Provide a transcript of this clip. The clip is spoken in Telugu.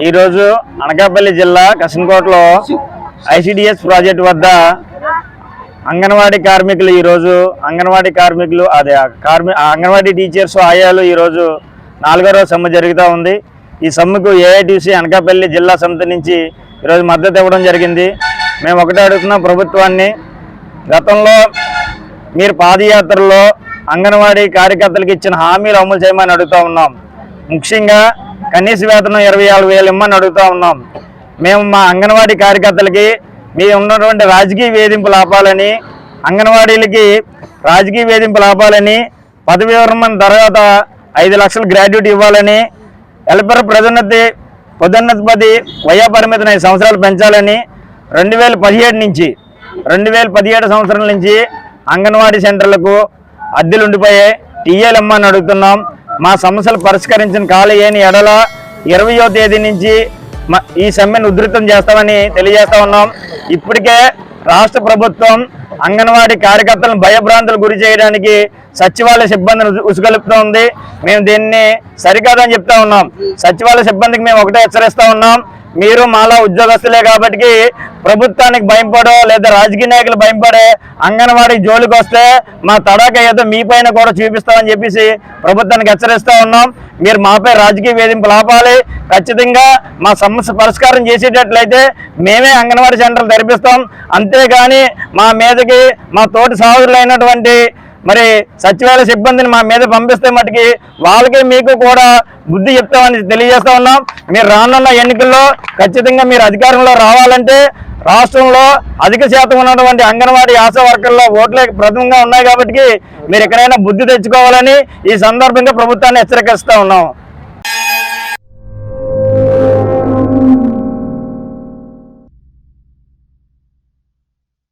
ఈరోజు అనకాపల్లి జిల్లా కసింకోటలో ఐసిడిఎస్ ప్రాజెక్టు వద్ద అంగన్వాడీ కార్మికులు అంగన్వాడీ టీచర్స్ ఆయాలు ఈరోజు 4వ రోజు సమ్మె జరుగుతూ ఉంది. ఈ సమ్మెకు ఏఐటీసీ అనకాపల్లి జిల్లా సమితి నుంచి ఈరోజు మద్దతు ఇవ్వడం జరిగింది. మేము ఒకటే అడుగుతున్నాం ప్రభుత్వాన్ని, గతంలో మీరు పాదయాత్రలో అంగన్వాడీ కార్యకర్తలకు ఇచ్చిన హామీలు అమలు చేయమని అడుగుతూ ఉన్నాం. ముఖ్యంగా కనీస వేతనం 24,000 ఇమ్మని అడుగుతూ ఉన్నాం. మేము మా అంగన్వాడీ కార్యకర్తలకి మీరు ఉన్నటువంటి రాజకీయ వేధింపులు ఆపాలని, అంగన్వాడీలకి రాజకీయ వేధింపులు ఆపాలని, పదవి విరమణ తర్వాత 5 లక్షల గ్రాడ్యుయేట్ ఇవ్వాలని, హెల్పర్ పదోన్నతి వయోపరిమితిని 5 సంవత్సరాలు పెంచాలని, 2017 సంవత్సరం నుంచి అంగన్వాడీ సెంటర్లకు అద్దెలు ఉండిపోయాయి, టీఏలు ఇమ్మని అడుగుతున్నాం. మా సమస్యలు పరిష్కరించిన కాలేయని ఎడల 20వ తేదీ నుంచి ఈ సమ్మెను ఉధృతం చేస్తామని తెలియజేస్తా ఉన్నాం. ఇప్పటికే రాష్ట్ర ప్రభుత్వం అంగన్వాడీ కార్యకర్తలను భయభ్రాంతులు గురి చేయడానికి సచివాలయ సిబ్బందిని ఉసుగొలుపుతోంది. మేము దీన్ని సరికాదని చెప్తా ఉన్నాం. సచివాలయ సిబ్బందికి మేము ఒకటే హెచ్చరిస్తా ఉన్నాం, మీరు మాలా ఉద్యోగస్తులే కాబట్టి ప్రభుత్వానికి భయపడో లేదా రాజకీయ నాయకులు భయపడే అంగన్వాడీ జోలికి వస్తే మా తడాక ఏదో మీ పైన కూడా చూపిస్తామని చెప్పేసి ప్రభుత్వానికి హెచ్చరిస్తూ ఉన్నాం. మీరు మాపై రాజకీయ వేధింపులు ఆపాలి. ఖచ్చితంగా మా సమస్య పరిష్కారం చేసేటట్లయితే మేమే అంగన్వాడీ సెంటర్లు తెరిపిస్తాం. అంతేగాని మా మీదకి మా తోటి సహోదరులైనటువంటి మరి సచివాలయ సిబ్బందిని మా మీద పంపిస్తే మటుకి వాళ్ళకి మీకు కూడా బుద్ధి చెప్తామని తెలియజేస్తా ఉన్నాం. మీరు రానున్న ఎన్నికల్లో ఖచ్చితంగా మీరు అధికారంలో రావాలంటే రాష్ట్రంలో అధిక శాతం ఉన్నటువంటి అంగన్వాడీ ఆశా వర్కర్లో ఓట్లే ప్రథమంగా ఉన్నాయి కాబట్టి మీరు ఎక్కడైనా బుద్ధి తెచ్చుకోవాలని ఈ సందర్భంగా ప్రభుత్వాన్ని హెచ్చరిస్తా ఉన్నాం.